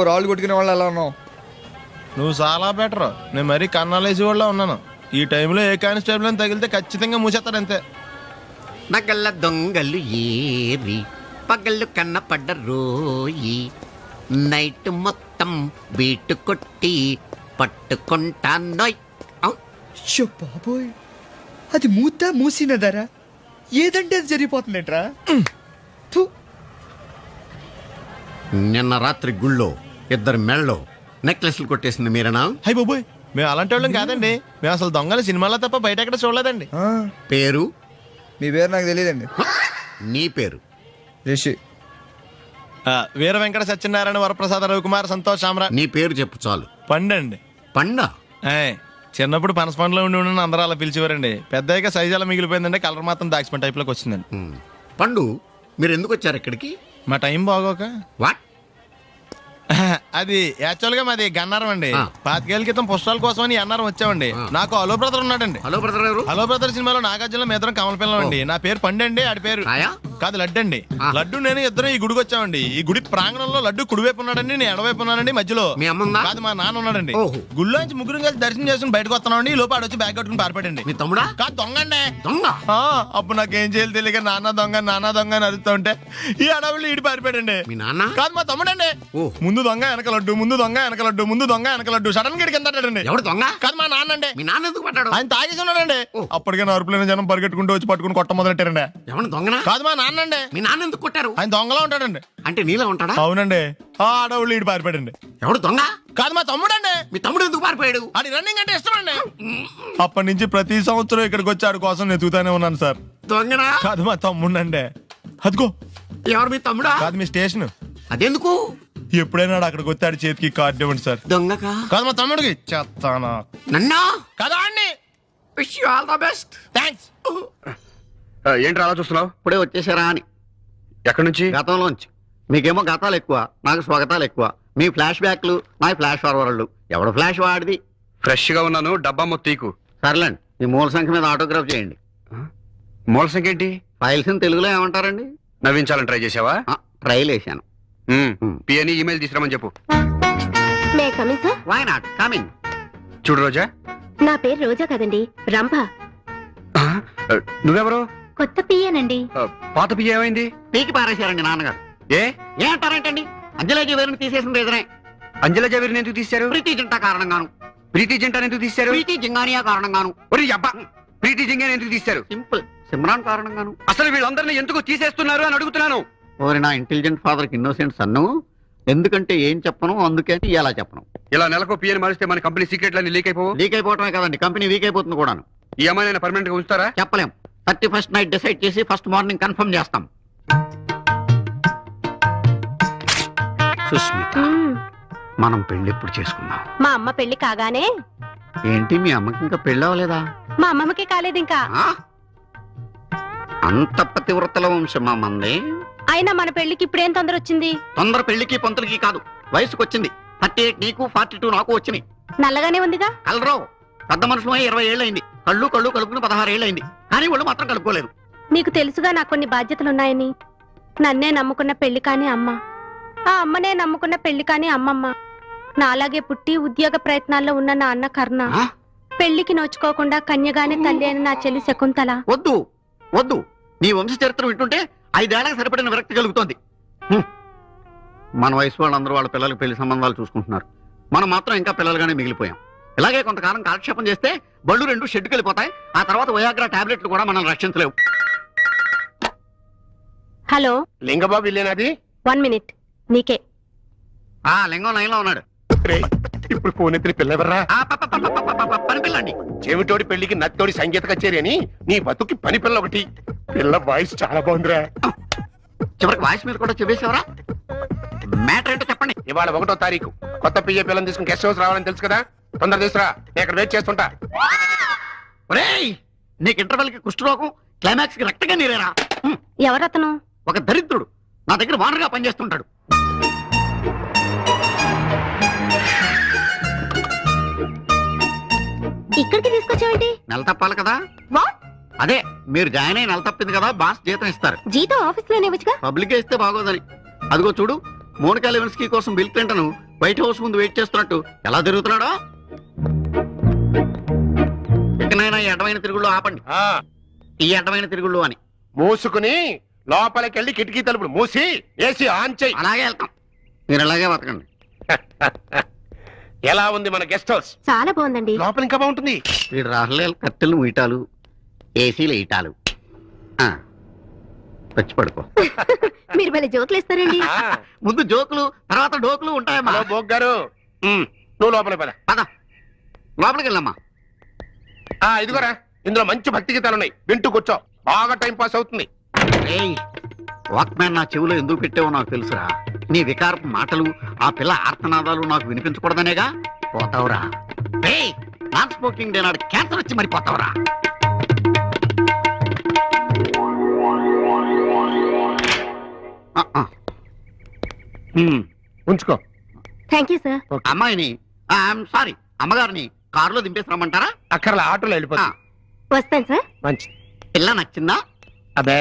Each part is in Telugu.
రాళ్ళు కొట్టుకునే వాళ్ళు ఎలా ఉన్నావు? నువ్వు చాలా బెటర్. నేను మరీ కన్నాలేసి వాళ్ళ ఉన్నాను. ఈ టైంలో ఏ కానిస్టేబుల్ అని తగిలితే ఖచ్చితంగా మూసేస్తాడు అంతే. నగల్ల దొంగలు ఏరి పగళ్ళు కన్నపడ్డ రోయి నైట్ మొత్తం బీటు కొట్టి పట్టుకుంటానోయ్. షో బాబోయ్, అది మూసినదరా ఏదంటే అది జరిగిపోతుందేంట్రా? నిన్న రాత్రి గుళ్ళో ఇద్దరు మెళ్ళో నెక్లెస్లు కొట్టేసింది మీరేనా? హై బాబోయ్, మేము అలాంటి వాళ్ళం కాదండి. మేము అసలు దొంగలు సినిమాలో తప్ప బయట ఎక్కడ చూడలేదండి. పేరు? మీ పేరు నాకు తెలియదండి. నీ పేరు? రిషి. వీర వెంకట సత్యనారాయణ వరప్రసాద రవికుమార్ సంతోష్ సామ్రా. నీ పేరు చెప్పు చాలు. పండండి. పండా? చిన్నప్పుడు పనస పండులో ఉండి అందరూ అలా పిలిచేవారండి. పెద్దగా సైజ్ అలా మిగిలిపోయిందంటే కలర్ మాత్రం దాక్సిపెన్ టైప్ లోకి వచ్చిందండి. పండు, మీరు ఎందుకు వచ్చారు ఇక్కడికి? మా టైం బాగోక. వాట్? అది యాక్చువల్ గా మాది గన్నారం అండి. 25 ఏళ్ల క్రితం పుస్తకాల కోసం అని అన్నారం వచ్చామండి. నాకు హలో బ్రదర్ ఉన్నాడండి. హలో బ్రదర్ ఎవరు? హలో బ్రదర్ సినిమాలో నాగార్జున మేదరం కమల పిల్లం అండి. నా పేరు పండండి, ఆడి పేరు కాదు లడ్డు అండి. లడ్డు నేను ఇద్దరం ఈ గుడికి వచ్చామండి. ఈ గుడి ప్రాంగణంలో లడ్డు కుడివైపు ఉన్నాడండి, నేను ఎడవైపు ఉన్నానండి. మధ్యలో మీ అమ్మ కాదు మా నాన్న ఉన్నాడండి. గుళ్ళో నుంచి ముగ్గురు కలిసి దర్శనం చేసుకుని బయటకు వస్తున్నామండి. ఈ లోపు ఆడు వచ్చి బ్యాగ్ కట్టుకుని పారిపోయాడండి. మీ తమ్ముడా? కాదు దొంగండి. దొంగ? అప్పుడు నాకేం చేయాలి తెలియక నాన్న దొంగ అని అరుస్తూ ఉంటే ఈ అడవులు ఈడి పారిపోయాడండి. మీ నాన్న? కాదు మా తమ్ముడండి. ముందు దొంగ వెనక లడ్డు, ముందు దొంగ వెనక లడ్డు, ముందు దొంగ వెనక లడ్డు. సడన్ గా కిందండి. ఎవడు దొంగ? కాదు మా నాన్న అండి. మీ నాన్న ఎందుకు పట్టాడు? ఆయన తాగేసి ఉన్నాడండి. అప్పటికే నరుపులైన జనం పరిగెట్టుకుంటూ వచ్చి పట్టుకుని కొట్ట మొదలెట్టారండి. ఎవరు దొంగనా? కాదు మా నాన్న అండి. మీ నాన్న ఎందుకు కొట్టారు? ఆయన దొంగలా ఉంటాడండి. అంటే నీలా ఉంటాడా? అవునండి. ఆడవుళ్ళు ఈడు పారిపోయాడండి. ఎవడు దొంగ? కాదు మా తమ్ముడండి. మీ తమ్ముడు ఎందుకు పారిపోయాడు? అది రన్నింగ్ అంటే ఇష్టం అండి. అప్పటి నుంచి ప్రతి సంవత్సరం ఇక్కడికి వచ్చి ఆడి కోసం నేను చూతానే ఉన్నాను సార్. దొంగనా? కాదు మా తమ్ముడండి. అదిగో. ఎవరు మీ తమ్ముడా? కాదు మీ స్టేషన్. అదెందుకు? ఎప్పుడైనా అక్కడికి వచ్చి ఆడి చేతికి కార్డు ఇవ్వండి సార్. దొంగకా? కాదు మా తమ్ముడికి. చెత్తానా? నన్నా? కదా అండి. Wish you all the best. Thanks. ఏంటి అలా చూస్తున్నావు? ఇప్పుడే వచ్చేసారా అని. ఎక్కడి నుంచి? గతంలోంచి. మీకేమో గతాలు ఎక్కువ, నాకు స్వాగతాలు ఎక్కువ. మీ ఫ్లాష్ బ్యాక్లు, నా ఫ్లాష్ ఫార్వర్డ్లు. ఎవడు ఫ్లాష్ వాడిది? ఫ్రెష్ గా ఉన్నాను. డబ్బా మొత్తీకు. సర్లేండి, ఈ మూల సంఖ్య మీద ఆటోగ్రాఫ్ చేయండి. మూల సంఖ్య ఏంటి? ఫైల్స్ తెలుగులో ఏమంటారండి? నవ్వించాలని ట్రై చేసావా? ట్రైల్ వేసాను. పిఎని ఈమెయిల్ తీసుకురామని చెప్పు. May coming sir? Why not coming. చూడు రోజా. నా పేరు రోజా కదండి, రంభ. నువ్వెవరు? కొత్త పియ్యనండి. పాత పియ్య ఏమైంది? పీకి పారేశారండి నాన్నగారు. ఏ అంటారేంటండి? అంజలేజీ వేరుని తీసేసిన రీజనే. అంజల జవేరిని ఎందుకు తీశారు? ప్రీతి జింటా కారణంగాను. ప్రీతి జింటాను ఎందుకు తీశారు? ప్రీతి జింగానియా కారణంగాను. ఒరి అబ్బా, ప్రీతి జింగాని ఎందుకు తీశారు? సింపుల్, సిమ్రాన్ కారణంగాను. అసలు వీళ్ళందరినీ ఎందుకు తీసేస్తున్నారు అని అడుగుతున్నాను. ఓరి నా ఇంటెలిజెంట్ ఫాదర్ కి ఇన్నోసెంట్ సన్ను. ఎందుకంటే ఏం చెప్పను, అందుకే ఇలా చెప్పను. ఇలా నెలకు పిఎని మారిస్తే మన కంపెనీ సీక్రెట్లన్నీ లీక్ అయిపోవు. లీక్ అయిపోవటమే కదండి, కంపెనీ వీక్ అయిపోతుంది కూడాను. ఈ అమ్మాయిని పర్మనెంట్ గా ఉంచుతారా? చెప్పలేం. 31st నైట్ డిసైడ్ చేసి ఫస్ట్ మార్నింగ్ కన్ఫర్మ్ చేస్తాం. సుస్మిత, మనం పెళ్లి ఎప్పుడు చేసుకున్నాం? మా అమ్మ పెళ్లి కాగానే. ఏంటి మీ అమ్మకి ఇంకా పెళ్లి అవ్వలేదా? మా అమ్మమ్మకి కాలేదు ఇంకా. అంత పతివ్రతల వంశమా మంది? అయినా మన పెళ్లికి ఇప్పుడేం తొందర వచ్చింది? తొందర పెళ్లికి పంతులకి కాదు, వయసుకు వచ్చింది. 38 నీకు, 42 నాకు వచ్చినాయి. నల్లగానే ఉందిగా. కలరావు, పెద్ద మనుషులు 20 ఏళ్ళైంది. కళ్ళు కలుపుకుని 16 ఏళ్ళైంది. కానీ వాళ్ళు మాత్రం కలుపుకోలేదు. నీకు తెలుసుగా నాకు కొన్ని బాధ్యతలున్నాయని. నన్నే నమ్ముకున్న పెళ్లి కాని అమ్మ, ఆ అమ్మనే నమ్ముకున్న పెళ్లి కాని అమ్మమ్మ, నాలాగే పుట్టి ఉద్యోగ ప్రయత్నాల్లో ఉన్న నా అన్న కర్ణ, పెళ్లికి నోచుకోకుండా కన్యగానే తల్లి అయిన నా చెల్లి శకుంతల. వద్దు వద్దు, నీ వంశ చరిత్ర వింటుంటే 5 ఏళ్లకు సరిపడిన విరక్తి కలుగుతోంది. మన వయసు వాళ్ళందరూ వాళ్ళ పిల్లలకి పెళ్లి సంబంధాలు చూసుకుంటున్నారు. మనం మాత్రం ఇంకా పిల్లలుగానే మిగిలిపోయాం. ఇలాగే కొంతకాలం కాలక్షేపం చేస్తే బళ్ళు 2 షెడ్డుకి వెళ్ళిపోతాయి. ఆ తర్వాత వయాగ్రా టాబ్లెట్లు కూడా మనం రక్షించలేవు. హలో లింగబాబు ఇల్లేనాది? 1 మినిట్, నీకే. లింగం లైన్ లో ఉన్నాడు. ఇప్పుడు ఫోన్ ఎత్తిన పిల్లెవర్రా? పని పిల్లండి. చెవిటోడి పెళ్లికి నత్తోడి సంగీత కచేరీ అని నీ బతుకి పని పిల్ల ఒకటి. పిల్ల వాయిస్ చాలా బాగుందిరా. చివరికి వాయిస్ మీద కూడా చెప్పేసేవరా? మ్యాటర్ ఏంటో చెప్పండి. ఇవాళ 1వ తారీఖు. కొత్త పియ్య పిల్లని తీసుకుని గెస్ట్ హౌస్ రావాలని తెలుసు కదా. తొందర తీసురా, నేను ఇక్కడ వెయిట్ చేస్తుంటా. ఒరేయ్, నీకు ఇంటర్వెల్ కి కుష్ఠరోగం, క్లైమాక్స్ కి రక్తగా నీరేరా. ఎవరతను? ఒక దరిద్రుడు నా దగ్గర వానరుగా పనిచేస్తుంటాడు. ఇక్కడికి తీసుకొచ్చావేంటి? నెల తప్పాలి కదా. అదే మీరు జాయిన్ అయి నెల తప్పింది కదా, బాస్ జీతం ఇస్తారు. జీతం ఆఫీస్ లోనే వచ్చుగా. పబ్లిక్ ఇస్తే బాగోదని. అదిగో చూడు, మోనికా లెవిన్స్కీ కోసం బిల్ క్లింటన్ వైట్ హౌస్ ముందు వెయిట్ చేస్తున్నట్టు ఎలా తిరుగుతున్నాడో. ఇకనైనా ఈ అడ్డమైన తిరుగుళ్ళు ఆపండి. ఆ ఈ అడ్డమైన తిరుగుళ్ళు అని. మూసుకుని లోపలికి వెళ్ళి కిటికీ తలుపులు మూసి ఏసీ ఆన్ చెయ్యి. అలాగే వెళ్తాం. మీరు అలాగే బతకండి. ఎలా ఉంది మన గెస్ట్ హౌస్? చాలా బాగుందండి. లోపల ఇంకా బాగుంటుంది. వీడు రాహుల్ కట్టెలు ముయిటాలు, ఏసీలు ఇటాలు. వచ్చి పడుకో. మీరు భలే జోకులు ఇస్తారండి. ఆ, ముందు జోకులు తర్వాత డోకులు ఉంటాయమ్మా. హలో బోగ్ గారు, నువ్వు లోపలికి పద. పద లోపలికి వెళ్ళమ్మా. ఇదిగోరా, ఇందులో మంచి భక్తి గీతాలు ఉన్నాయి, వింటూ కూర్చో, బాగా టైం పాస్ అవుతుంది. వాక్మ్యాన్ నా చెవిలో ఎందుకు పెట్టావో నాకు తెలుసురా. నీ వికారపు మాటలు, ఆ పిల్ల ఆర్తనాదాలు నాకు వినిపించకూడదనేగా. పోతావురా. నాన్ స్మోకింగ్ డే నాడు క్యాన్సర్ వచ్చి మరి పోతావురా. ఉంచుకో. Thank you sir. అమ్మాయిని ఐఎమ్ సారీ అమ్మగారిని కారులో దింపేసి రమ్మంటారా? అక్కర్ల ఆటోలో వెళ్ళిపోతా. వస్తాను సార్. మంచి పిల్ల నచ్చిందా? అబే,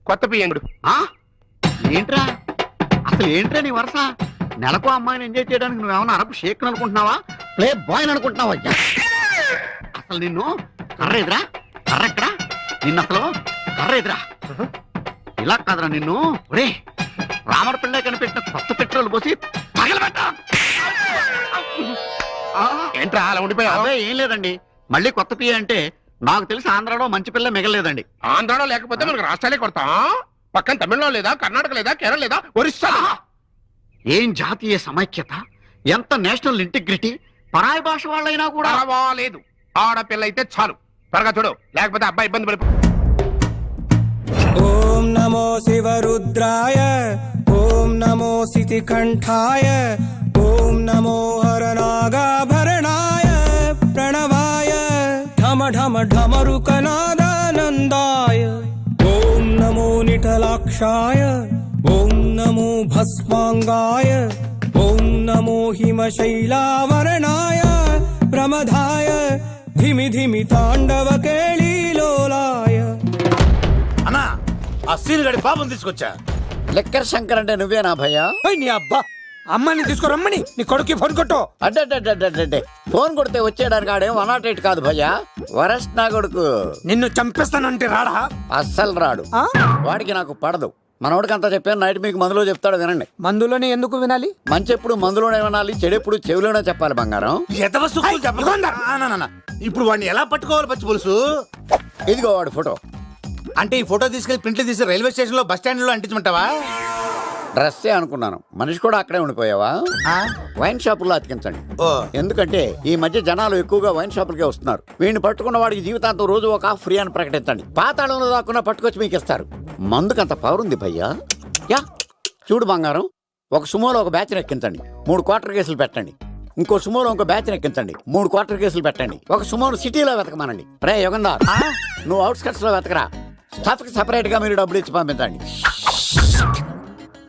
కొత్త పియ్యంగుడు. ఆ? ఏంట్రా అసలు ఏంట్రా నీ వరుస? నెలకు అమ్మాయిని ఎంజాయ్ చేయడానికి నువ్వేమన్నా అరబ్ షేక్ అనుకుంటున్నావా, ప్లే బాయ్ అనుకుంటున్నావా? అసలు నిన్ను కర్ర ఎదురా, కర్ర ఎక్కడా? నిన్ను అసలు కర్ర ఎదురా. ఇలా కాదురా నిన్ను. ఒరే రామర్ పిల్ల కనిపెట్టిన కొత్త పెట్రోల్ పోసి పగలబెట్టా. ఏంట్రా అలా ఉండిపోయావు? అదే ఏం లేదండి, మళ్ళీ కొత్త పియ్య అంటే నాకు తెలిసి ఆంధ్రాలో మంచి పిల్ల మిగలేదండి. ఆంధ్రాలో లేకపోతే మనకు రాష్ట్రాలే కొడతాం. పక్కన తమిళనాడు లేదా, కర్ణాటక లేదా, కేరళ లేదా, ఒరిస్సా లేదా? ఏం జాతీయ సమైక్యత, ఎంత నేషనల్ ఇంటిగ్రిటీ. పరాయి భాష వాళ్ళైనా కూడా పర్వాలేదు, ఆడపిల్ల అయితే చాలు. త్వరగా చూడు, లేకపోతే అబ్బాయి ఇబ్బంది పడిపో. ఓం నమో శివరుద్రాయ, ఓం నమో సితికంఠాయ, ఓం నమో హరనాగాభరణాయ ప్రణవాయ ఢమ ఢమ ఢమరుకనాదానందాయ, ఓం నమో నిఠలాక్షాయ, ఓం నమో భస్మాంగాయ, ఓం నమో హిమశైలావరణాయ ప్రమదాయ ధిమి ధిమి తాండవ కేళీలోలాయ. అన్నా ఆ సీన్ గడి పాపం తీసుకొచ్చా. లెక్కర్ శంకర్ అంటే నువ్వేనా భయ్యా? నీ అబ్బా, అమ్మాయిని తీసుకురమ్మని నీ కొడుకు ఫోన్ కొట్టు. అడ్డే ఫోన్ కొడితే వచ్చేయడానికి ఆడేం 108 కాదు భయ్యా, వరస్ట్ నా కొడుకు. నిన్ను చంపేస్తానంటే రాడా? అస్సలు రాడు. వాడికి నాకు పడదు. మనోడికి అంతా చెప్పాను, నైట్ మీకు మందులో చెప్తాడు వినండి. మందులోనే ఎందుకు వినాలి? మంచి ఎప్పుడు మందులోనే వినాలి, చెడు ఎప్పుడు చెవిలోనే చెప్పాలి బంగారం. ఎదవ సుక్కులు చెప్పకుండా. ఇప్పుడు వాడిని ఎలా పట్టుకోవాలి పచ్చి పులుసు? ఇదిగో వాడు ఫోటో. అంటే ఈ ఫోటో తీసుకెళ్లి ప్రింట్లు తీసి రైల్వే స్టేషన్ లో బస్ స్టాండ్ లో అంటించమంటావా? డ్రెస్సే అనుకున్నాను, మనిషి కూడా అక్కడే ఉండిపోయావా? వైన్ షాపుల్లో అతికించండి. ఎందుకంటే ఈ మధ్య జనాలు ఎక్కువగా వైన్ షాపులకే వస్తున్నారు. వీడిని పట్టుకున్న వాడికి జీవితాంతం రోజు ఒక ఆఫ్ ఫ్రీ అని ప్రకటించండి. పాతాళంలో దాక్కున్నా పట్టుకొచ్చి మీకు ఇస్తారు. మందుకంత పవర్ ఉంది భయ్యా. యా చూడు బంగారం, ఒక సుమోలో ఒక బ్యాచ్ ఎక్కించండి, 3 క్వార్టర్ కేసులు పెట్టండి. ఇంకో సుమోలో ఇంకో బ్యాచ్ ఎక్కించండి, 3 క్వార్టర్ కేసులు పెట్టండి. ఒక సుమోను సిటీలో వెతకమానండి. రే యుగంధర్, నువ్వు అవుట్స్కట్స్ లో వెతకరా. స్టాఫ్ కి సెపరేట్ గా మీరు డబ్బులు ఇచ్చి పంపించండి.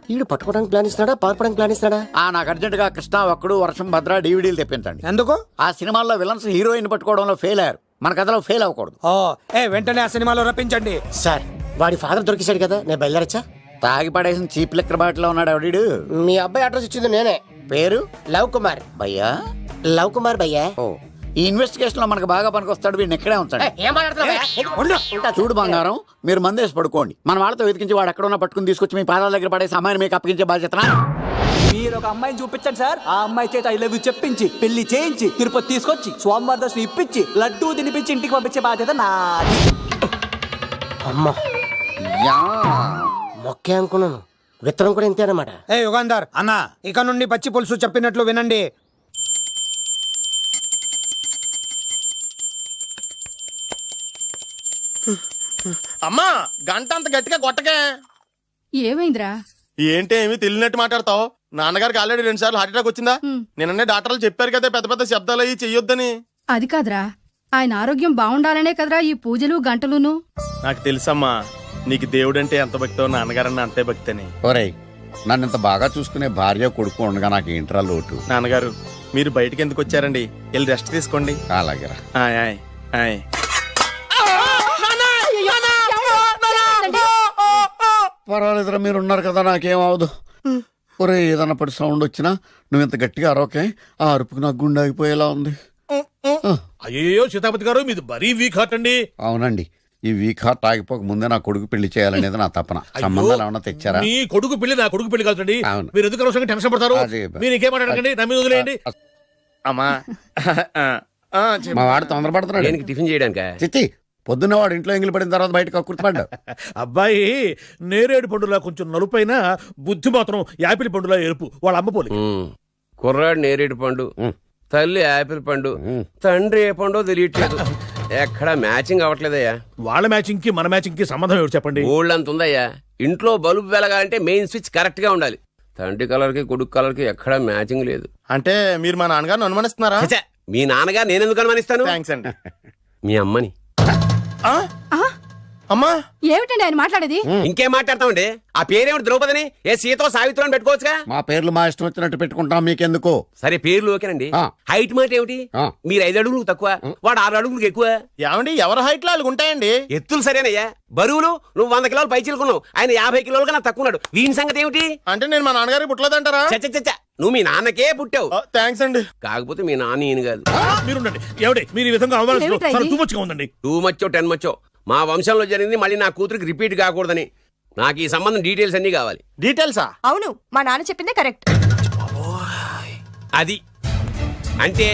వీడు పట్టుకోవడానికి ప్లాన్ ఇస్తున్నాడా, పారిపోవడానికి ప్లాన్ ఇస్తున్నాడా? నాకు అర్జెంట్ గా కృష్ణ ఒక్కడు వర్షం భద్ర డివిడీలు తెప్పించండి. ఎందుకు? ఆ సినిమాల్లో విలన్స్ హీరోయిన్ పట్టుకోవడంలో ఫెయిల్ అయ్యారు, మన కథలో ఫెయిల్ అవ్వకూడదు. వెంటనే ఆ సినిమాలో రప్పించండి. సార్ వాడి ఫాదర్ దొరికేశాడు కదా, నేను బయలుదేరచ్చా? తాగి పడేసిన చీప్ లెక్కర్ బాటిలో ఉన్నాడు ఎవడీడు. మీ అబ్బాయి అడ్రస్ ఇచ్చింది నేనే. పేరు లవ్ కుమార్. భయ్యా? లవ్ కుమార్ భయ్యా. ఓ, ఈ ఇన్వెస్టిగేషన్ లో మనకు బాగా పనికొస్తాడు, వీడిని ఎక్కడే ఉంచండి. ఏం మాట్లాడుతున్నావు? చూడు బంగారం, మీరు మందేసి పడుకోండి. మన వాళ్ళతో వెతికించి వాడు ఎక్కడ ఉన్నా పట్టుకుని తీసుకొచ్చి మీ పాదాల దగ్గర పడేసి అమ్మాయిని మీకు అప్పగించే బాధ్యత. మీరు ఒక అమ్మాయిని చూపించండి సార్. ఆ అమ్మాయి చేత ఐ లవ్ యూ చెప్పించి పెళ్లి చేయించి తిరుపతి తీసుకొచ్చి స్వామివారి దర్శనం ఇప్పించి లడ్డూ తినిపించి ఇంటికి పంపించే బాధ్యత నాది. అమ్మా మొక్కే అనుకున్నాను, విత్తనం కూడా ఇంతే అన్నమాట. యుగంధర్ అన్నా, ఇక నుండి పచ్చి పులుసు చెప్పినట్లు వినండి. అమ్మా గంట అంత గట్టిగా కొట్టకే. ఏమైందిరా? ఏంటి ఏమి తెలియనట్టు మాట్లాడతావు? నాన్నగారికి ఆల్రెడీ 2 సార్లు హార్ట్ అటాక్ వచ్చిందా? నిన్ననే డాక్టర్లు చెప్పారు కదా పెద్ద పెద్ద శబ్దాలు అయ్యి చెయ్యొద్దని. అది కాదురా, ఆయన ఆరోగ్యం బాగుండాలనే కదరా ఈ పూజలు గంటలును. నాకు తెలుసమ్మా, నీకు దేవుడంటే ఎంత భక్తో నాన్నగారన్న అంతే భక్తి అని. ఒరేయ్, నన్ను ఇంత బాగా చూసుకునే భార్య కొడుకు ఉండగా నాకు ఏంట్రా లోటు? నాన్నగారు మీరు బయటికి ఎందుకు వచ్చారండి? వెళ్ళి రెస్ట్ తీసుకోండి. అలాగే ఆయ్ ఆయ్ ఆయ్. పర్వాలేదురా, మీరు ఉన్నారు కదా, నాకేం అవదు. ఒరే ఏదన్నా పడి సౌండ్ వచ్చినా నువ్వు ఇంత గట్టిగా అరవకే, ఆ అరుపుకు నాకు గుండె ఆగిపోయేలా ఉంది. అయ్యో సీతాపతి గారు మీది మరీ వీక్ హార్ట్ అండి. అవునండి, ఈ వీక్ హార్ట్ ఆగిపోక ముందే నా కొడుకు పెళ్లి చేయాలనేది నా తపన. సంబంధాలు ఏమన్నా తెచ్చారా? మీ కొడుకు పెళ్లి నా కొడుకు పెళ్లి కాదండి. అవును. మీరు ఎందుకు అనవసరంగా టెన్షన్ పడతారు? అదే. మీరు ఇంకేమాటండి, నా మీద వదిలేయండి. అమ్మా మా వాడు తొందరపడుతున్నాడు టిఫిన్ చేయడానిక చిచ్చి. పొద్దున్న వాడు ఇంట్లో ఎంగిలి పడిన తర్వాత బయటకు కుర్తుపడ్డాడు. అబ్బాయి నేరేడు పండులా కొంచెం నలుపైన, బుద్ధి మాత్రం యాపిల్ పండులా ఎరుపు. వాళ్ళ అమ్మ పోలి. కుర్రాడు నేరేడు పండు, తల్లి యాపిల్ పండు, తండ్రి ఏ పండో తెలియట్లేదు. ఎక్కడ మ్యాచింగ్ అవ్వట్లేదయ్యా. వాళ్ళ మ్యాచింగ్ కి మన మ్యాచింగ్ కి సంబంధం ఏమిటి చెప్పండి? ఊళ్ళంత ఉందయ్యా. ఇంట్లో బల్బు వెలగాలంటే మెయిన్ స్విచ్ కరెక్ట్ గా ఉండాలి. తండ్రి కలర్ కి కొడుకు కలర్ కి ఎక్కడా మ్యాచింగ్ లేదు. అంటే మీరు మా నాన్నగారిని అనుమానిస్తున్నారా? ఛే, మీ నాన్నగారు నేనెందుకు అనుమానిస్తాను? థ్యాంక్స్ అండి. మీ అమ్మని. అమ్మా ఏమిటండి ఆయన మాట్లాడేది? ఇంకేం మాట్లాడతామండి? ఆ పేరేమిటి ద్రౌపదిని? ఏ సీతో సావిత్రి అని పెట్టుకోవచ్చుగా. మా పేర్లు మా ఇష్టం వచ్చినట్టు పెట్టుకుంటాం, మీకెందుకు? సరే పేర్లు ఓకేనండి. ఆ. హైట్ మాట ఏమిటి? ఆ. మీరు 5 అడుగులు తక్కువ, వాడు 6 అడుగులకు ఎక్కువ. ఏమండి ఎవరి హైట్ లో వాళ్ళకి ఉంటాయండి. ఎత్తులు సరేనయ్యా. బరువులు నువ్వు 100 కిలోలు పై చిలుకున్నావు, ఆయన 50 కిలోలుగా నాకు తక్కువ ఉన్నాడు. వీని సంగతి ఏమిటి? అంటే నేను మా నాన్నగారికి పుట్టలేదంటారా? చచ్చ నువ్వు మీ నాన్నకే పుట్టావు. థ్యాంక్స్ అండి. కాకపోతే మీ నాన్న ఈయన కాదు. మీరుండండి. ఏమిటి మీరు ఈ విధంగా అవమానిస్తున్నారు? చాలా too much గా ఉందండి. 2 మచ్చో 10 మచ్చో మా వంశంలో జరిగింది మళ్ళీ నా కూతురికి రిపీట్ కాకూడదని నాకు ఈ సంబంధం డీటెయిల్స్ అన్ని కావాలి. డీటెయిల్సా? అవును, మా నాన్న చెప్పిందే కరెక్ట్. అది అంటే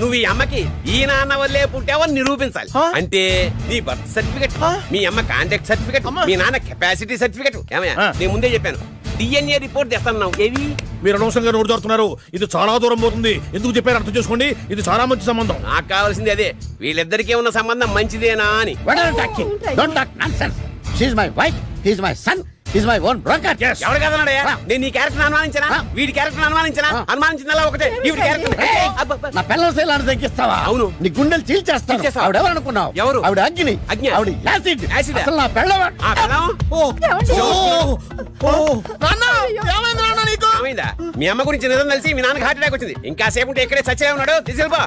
నువ్వు ఈ అమ్మకి ఈ నాన్న వల్లే పుట్టావని నిరూపించాలి. అంటే నీ బర్త్ సర్టిఫికెట్, మీ అమ్మ కాంటాక్ట్ సర్టిఫికెట్, మీ నాన్న కెపాసిటీ సర్టిఫికెట్. ఏమయ్యా, నేను ముందే చెప్పాను DNA రిపోర్ట్ తెస్తాను. ఏవి మీరు అనవసరంగా నోరు జారుతున్నారు. ఇది చాలా దూరం పోతుంది. ఎందుకు చెప్పారు అర్థం చేసుకోండి. ఇది చాలా మంచి సంబంధం. నాకు కావాల్సింది అదే, వీళ్ళిద్దరికీ ఉన్న సంబంధం మంచిదేనా అని. ఎవరు కదన్నాడయ్యా? నేను నీ క్యారెక్టర్ అనుమానించనా? వీడి క్యారెక్టర్ అనుమానించనా? అనుమానించిందలా ఒకటే. వీడి క్యారెక్టర్ నా పిల్లల శైలాన్ని తగ్గిస్తావా? అవును. నీ గుండెలు చీల్చేస్తాను. చీల్చేస్తావా? ఆవిడ ఎవరు అనుకున్నావు? ఎవరు? ఆవిడ అగ్ని. అగ్ని. ఆవిడ యాసిడ్. యాసిడ్. అసలు నా పిల్లవ. ఆ పిల్లం? నీకు ఏమైందా? మీ అమ్మ గురించి నిజం తెలిసి మీ నాన్నకి హార్ట్ అటాక్ వచ్చింది. ఇంకా సేపు ఉంటే ఇక్కడే చచ్చే ఉన్నాడు. తీసుకెళ్ళిపో.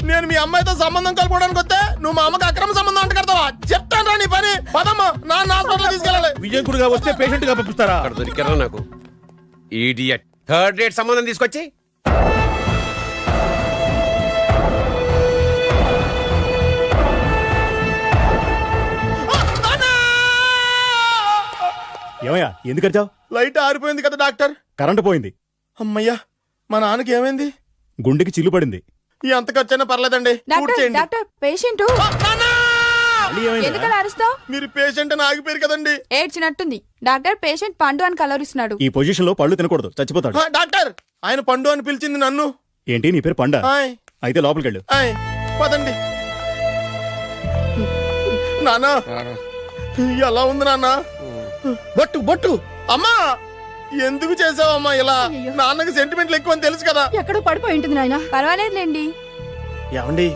నేను మీ అమ్మాయితో సంబంధం కలుపుకోవడానికి వస్తే నువ్వు మా అమ్మకి అక్రమ సంబంధం అంట కడతావా? చెప్తాను రా నీ పని. పదమ్మా, నాన్న హాస్పిటల్ తీసుకెళ్ళాలి. విజయకుడిగా వస్తే పేషెంట్ గా పంపిస్తారా? అక్కడ దొరికారా నాకు ఈడియట్. 3rd రేట్ సంబంధం తీసుకొచ్చి ఏమయ్యా ఎందుకు వచ్చావు? లైట్ ఆరిపోయింది కదా డాక్టర్. కరెంటు పోయింది. అమ్మయ్యా, మా నాన్నకి ఏమైంది? గుండెకి చిల్లు పడింది. ఎంత ఖర్చైనా పర్లేదండి. పూర్తి చేయండి. డాక్టర్ పేషెంట్ ఎందుకలా అరుస్తావు? మీరు పేషెంట్ అని ఆగిపోయారు కదండి. ఏడ్చినట్టుంది. డాక్టర్ పేషెంట్ పండు అని కలరిస్తున్నాడు. ఈ పొజిషన్ లో పళ్ళు తినకూడదు, చచ్చిపోతాడు. డాక్టర్, ఆయన పండు అని పిలిచింది నన్ను. ఏంటి నీ పేరు పండా? ఆయ్, అయితే లోపలికి వెళ్ళు. ఆయ్, పదండి. నాన్న ఎలా ఉంది నాన్న? బొట్టు బొట్టు. అమ్మా, ఎందుకు చేసావమ్మా ఇలా? నాన్నకి సెంటిమెంట్లు ఎక్కువ అని తెలుసు కదా. ఎక్కడో పడిపోయి ఉంటుంది నాయన. పర్వాలేదులేండి. ఏమండి,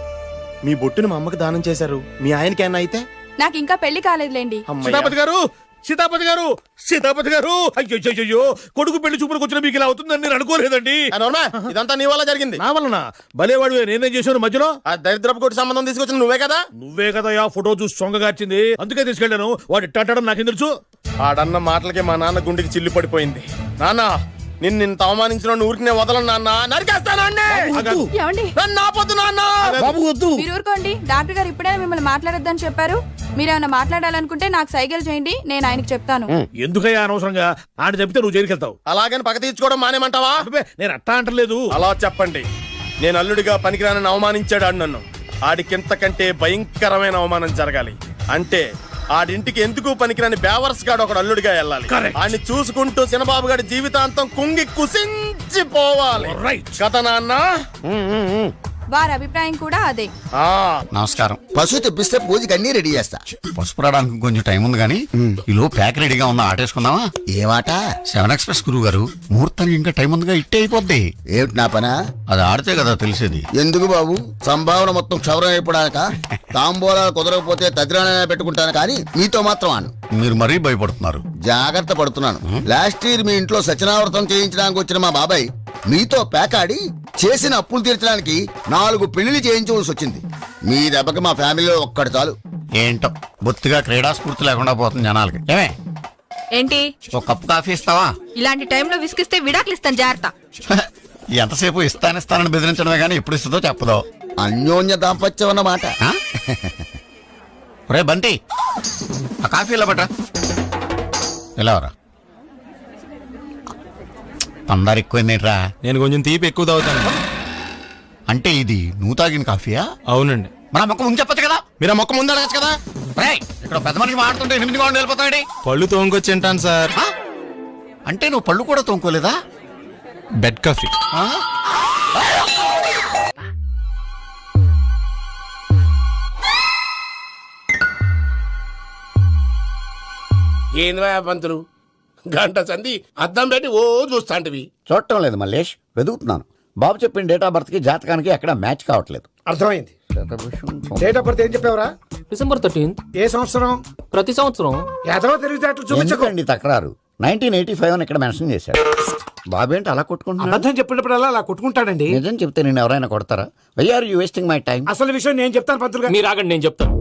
మీ బొట్టును మా అమ్మకి దానం చేశారు. మీ ఆయనకి ఏమన్నా అయితే? నాకు ఇంకా పెళ్లి కాలేదులేండి. సీతాపతి గారు, సీతాపతి గారు, సీతాపతి గారు, అయ్యో కొడుకు పెళ్లి చూపులకు వచ్చిన మీకు ఇలా అవుతుందని నేను అనుకోలేదండి. ఇదంతా నీ వల్ల జరిగింది. నా వలన? భలేవాడు, నేనేం చేశాను మధ్యలో? ఆ దరిద్రపు కొట్టి సంబంధం తీసుకొచ్చిన నువ్వే కదా. నువ్వే కదా ఆ ఫోటో చూసి సొంగగార్చింది. అందుకే తీసుకెళ్ళాను. వాడు ఇట్టాడడం నాకేం తెలుసు? ఆడన్న మాటలకి మా నాన్న గుండెకి చిల్లు పడిపోయింది. నాన్న, నిన్ను అవమానించిన ఊరికి నేను వదలను నాన్న. నరికేస్తానండి. నన్ను ఆపొద్దు నాన్న. బాబు వద్దు. మీరు ఊరుకోండి. డాక్టర్ గారు ఇప్పుడే మిమ్మల్ని మాట్లాడొద్దని చెప్పారు. మీరేమైనా మాట్లాడాలనుకుంటే నాకు సైకిల్ చేయండి, నేను ఆయనకి చెప్తాను. ఎందుకయ్యా అనవసరంగా? ఆయన చెప్తే నువ్వు జైలుకి వెళ్తావు. అలాగని పక్క తీర్చుకోవడం మానేమంటావా? నేను అట్టా అంటలేదు. అలా చెప్పండి. నేను అల్లుడిగా పనికిరానని అవమానించాడు ఆడు నన్ను. ఆడికింతకంటే భయంకరమైన అవమానం జరగాలి. అంటే ఆడింటికి ఎందుకు పనికిరాని బేవర్స్ గాడు ఒకడు అల్లుడిగా వెళ్ళాలి. ఆడిని చూసుకుంటూ చిన్నబాబు గారి జీవితాంతం కుంగి కుసించిపోవాలి. కథ నాన్న. వారి అభిప్రాయం కూడా అదే. నమస్కారం. పశువు తెప్పిస్తే పూజకి అన్ని రెడీ చేస్తా. పసుపు రావడానికి కొంచెం టైం ఉంది కానీ ఈలో ప్యాక్ రెడీగా ఉందా? ఆటేసుకుందామా? ఏమాట? 7 ఎక్స్ప్రెస్ గురువు గారు, ముహూర్తానికి ఇంకా టైం ఉందిగా, ఇట్టే అయిపోద్ది. ఏమిటి నా పనా? అది ఆడితే కదా తెలిసేది. ఎందుకు బాబు? సంభావన మొత్తం క్షవరం అయిపోడాక తాంబూలాలు కుదరకపోతే తదిరాణైనా పెట్టుకుంటాను కానీ మీతో మాత్రం అను. మీరు మరీ భయపడుతున్నారు. జాగ్రత్త పడుతున్నాను. లాస్ట్ ఇయర్ మీ ఇంట్లో సత్యనావ్రతం చేయించడానికి వచ్చిన మా బాబాయ్ మీతో పేకాడి చేసిన అప్పులు తీర్చడానికి 4 పెళ్లిళ్ళు చేయించవలసి వచ్చింది. మీ దెబ్బకి మా ఫ్యామిలీలో ఒక్కటి చాలు. ఏంటో బొత్తిగా క్రీడా స్ఫూర్తి లేకుండా పోతుంది జనాలకి. ఏమే ఏంటి ఒక కప్పు కాఫీ ఇస్తావా? ఇలాంటి టైంలో విసిగిస్తే విడాకులు ఇస్తాను, జాగ్రత్త. ఎంతసేపు ఇస్తానిస్తానని బెదిరించడమే కానీ ఎప్పుడు ఇస్తుందో చెప్పదో. అన్యోన్య దాంపత్యం అన్నమాట. రే బంటి, ఆ కాఫీ ఇలా పట్రా. ఇలా రా. అందరు ఎక్కువైందేంట్రా? నేను కొంచెం తీపి ఎక్కువ తాగుతాను. అంటే ఇది నువ్వు తాగిన కాఫీయా? అవునండి. మన మొక్క ముందు చెప్పచ్చు కదా. మీరు ఆ మొక్క ముందు అడగచ్చు కదా. ఇక్కడ పెద్ద మనిషి మాడుతుంటే 8 గంటలు వెళ్ళిపోతాడు. పళ్ళు తోముకొచ్చి తింటాను సార్. అంటే నువ్వు పళ్ళు కూడా తోముకోలేదా? Bed coffee. ఏంది పంతులు, గంట సంధి అద్దం పెట్టి ఓ చూస్తాంటివి. చూడటం లేదు మల్లేష్, వెతుకుతున్నాను. బాబు చెప్పిన డేట్ ఆఫ్ బర్త్ కి జాతకానికి ఎక్కడ మ్యాచ్ కావట్లేదు. అర్థమైంది. డేట్ ఆఫ్ బర్త్ ఏం చెప్పావురా? December 13th. ఏ సంవత్సరం? ప్రతి సంవత్సరం. ఎదవో తెలివితేటలు చూపించకు. ఎందుకండి తక్రారు? 1985 అని ఇక్కడ మెన్షన్ చేశాడు. బాబు ఏంటి అలా కొట్టుకుంటున్నాడు? అబద్ధం చెప్పినప్పుడల్లా అలా కొట్టుకుంటాడండి. నిజం చెప్తే నేను ఎవరైనా కొడతారా? Why are you wasting my time? అసలు విషయం నేను చెప్తాను పంతులు గారు. మీరు ఆగండి, నేను చెప్తాను.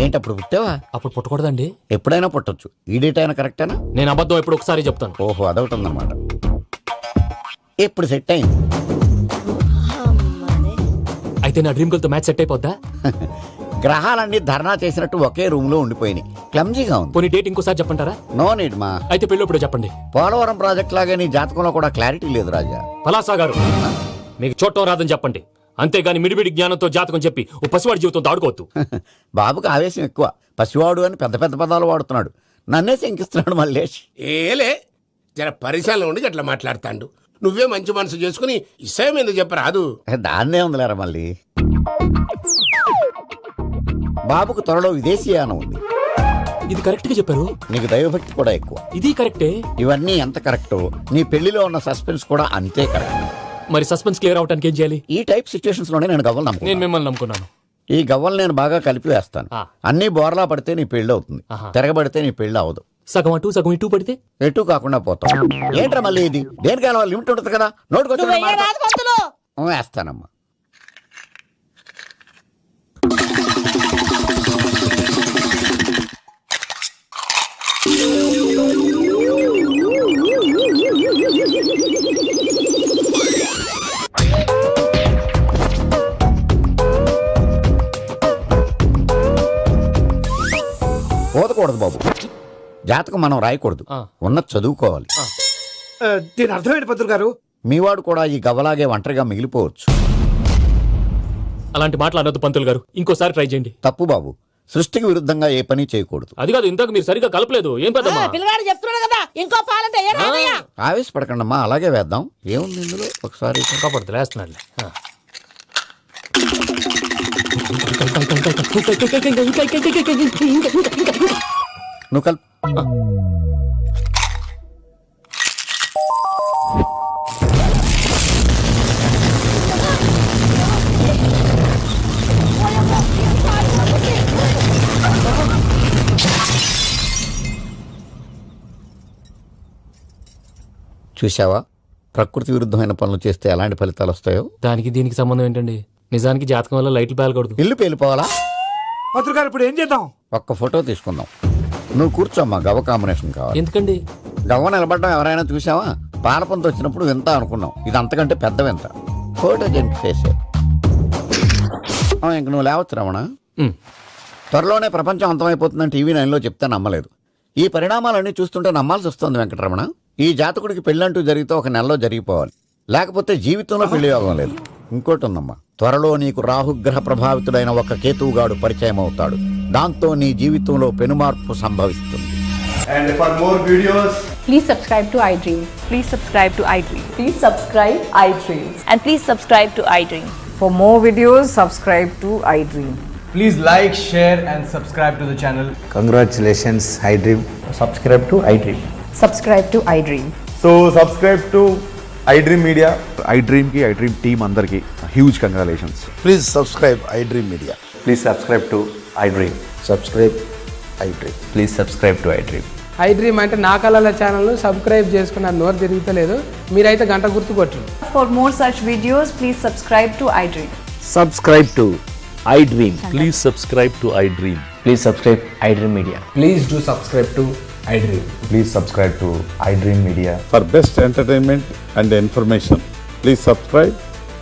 ఏంటి అప్పుడు పుట్టావా? అప్పుడు పుట్టకూడదండి. ఎప్పుడైనా పుట్టొచ్చు. ఈ డేట్ అయినా కరెక్టేనా? నేను అబద్ధం ఎప్పుడు ఒకసారి చెప్తాను. ఓహో, అదొకటి ఉందన్నమాట. ఇప్పుడు సెట్ అయింది. అయితే నా డ్రీమ్ గర్ల్ తో మ్యాచ్ సెట్ అయిపోద్దా? గ్రహాలన్నీ ధర్నా చేసినట్టు ఒకే రూమ్ లో ఉండిపోయినాయి. క్లమ్జీగా ఉంది. పోనీ డేట్ ఇంకోసారి చెప్పంటారా? నో నీడ్ మా. అయితే పెళ్ళప్పుడు చెప్పండి. పోలవరం ప్రాజెక్ట్ లాగే నీ జాతకంలో కూడా క్లారిటీ లేదు రాజా. పలాసా గారు, మీకు చూడటం రాదని చెప్పండి. అంతేగాని మిడిమిడి జ్ఞానంతో జాతకం చెప్పి ఓ పసివాడి జీవితంతో ఆడుకోవద్దు. బాబుకి ఆవేశం ఎక్కువ. పసివాడు అని పెద్ద పెద్ద పదాలు వాడుతున్నాడు. నన్నే శంకిస్తున్నాడు మల్లేష్. ఏలే జర పరిశాలలో ఉండి అట్లా మాట్లాడతాండు. నువ్వే మంచి మనసు చేసుకుని ఇష్టం ఎందుకు చెప్పరాదు? దాన్నే ఉందిలేరా మళ్ళీ. బాబుకు త్వరలో విదేశీయానం ఉంది. ఇది కరెక్ట్ గా చెప్పారు. నీకు దైవభక్తి కూడా ఎక్కువ. ఇది కరెక్టే. ఇవన్నీ ఎంత కరెక్టో నీ పెళ్లిలో ఉన్న సస్పెన్స్ కూడా అంతే కరెక్ట్. మరి సస్పెన్స్ క్లియర్ అవడానికి ఏం చేయాలి? ఈ టైప్ సిచ్యువేషన్స్ లోనే నేను గవ్వలు నేను నమ్ముకున్నాను. మిమ్మల్ని నమ్ముకున్నాను. ఈ గవ్వలు నేను బాగా కలిపి వేస్తాను. అన్ని బోర్లా పడితే నీ పెళ్లి అవుతుంది. తిరగబడితే నీ పెళ్లి అవదు. సగం అటు సగం ఇటు పడితే ఎటు కాకుండా పోతాం. ఏంట్రా మళ్ళీ ఇది? దేనికైనా లిమిట్ ఉంటుంది కదా. నోటుకొచ్చి వేస్తానమ్మా. పోదకూడదు బాబు. జాతకం మనం రాయకూడదు, ఉన్నది చదువుకోవాలి. దీని అర్థమైంది పంతులు గారు. మీవాడు కూడా ఈ గవ్వలాగే ఒంటరిగా మిగిలిపోవచ్చు. అలాంటి మాటలు అనొద్దు పంతులు గారు. ఇంకోసారి ట్రై చేయండి. తప్పు బాబు. సృష్టికి విరుద్ధంగా ఏ పని చేయకూడదు. అది కాదు, ఇంతకు మీరు సరిగ్గా కలపలేదు. ఏం పెద్దమ్మా? ఆవేశపడకండమ్మా, అలాగే వేద్దాం. ఏముంది ఇందులో? ఒకసారి కాపాడుతు వేస్తున్నాడు. నువ్వు కల్. చూసావా, ప్రకృతి విరుద్ధమైన పనులు చేస్తే ఎలాంటి ఫలితాలు వస్తాయో. దానికి దీనికి సంబంధం ఏంటండి? నిజానికి జాతకం వల్ల లైట్లు పేలకూడదు. ఇల్లు పేలిపోవాలా? పంతులు గారు ఇప్పుడు ఏం చేద్దాం? ఒక్క ఫోటో తీసుకుందాం. నువ్వు కూర్చోమ్మా, గవ్వ కాంబినేషన్ కావాలి. ఎందుకండి? గవ్వ నిలబడడం ఎవరైనా చూసావా? పాలపంత వచ్చినప్పుడు వింత అనుకున్నాం. ఇది అంతకంటే పెద్ద వింత. ఫోటో జంక్ చేసే. ఇంక నువ్వు లేవచ్చు రమణ. త్వరలోనే ప్రపంచం అంతమైపోతుందని టీవీ 9లో చెప్తే నమ్మలేదు. ఈ పరిణామాలన్నీ చూస్తుంటే నమ్మాల్సి వస్తుంది వెంకటరమణ. ఈ జాతకుడికి పెళ్ళంటూ జరిగితే ఒక నెలలో జరిగిపోవాలి, లేకపోతే జీవితంలో పెళ్లి యోగం లేదు. ఇంకోటి ఉందమ్మా, త్వరలో నీకు రాహుగ్రహ ప్రభావితుడైన ఒక కేతువుగాడు పరిచయం అవుతాడు. దాంతో నీ జీవితంలో పెనుమార్పు సంభవిస్తుంది. And for more videos, Please subscribe to iDream. Please subscribe to iDream. Please subscribe iDream. And please subscribe to iDream. For more videos, subscribe to iDream. please like, share and subscribe to the channel. Congratulations, iDream. Subscribe to iDream. Subscribe to iDream. So subscribe to iDream Media. iDream ki iDream team andarki huge congratulations. Please subscribe iDream Media. Please subscribe to iDream. Subscribe iDream. Please subscribe to iDream. iDream అంటే నా కళల ఛానల్ సబ్స్క్రైబ్ చేసుకున్న నోరు తిరుగుతలేదు. మీరైతే గంట గుర్తు కొట్టండి. For more such videos, please subscribe to iDream. Subscribe to iDream. Please subscribe to iDream. Please subscribe iDream Media. Please do subscribe to I dream. Please subscribe to iDream Media. For best entertainment and information, please subscribe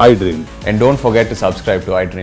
iDream. And don't forget to subscribe to iDream.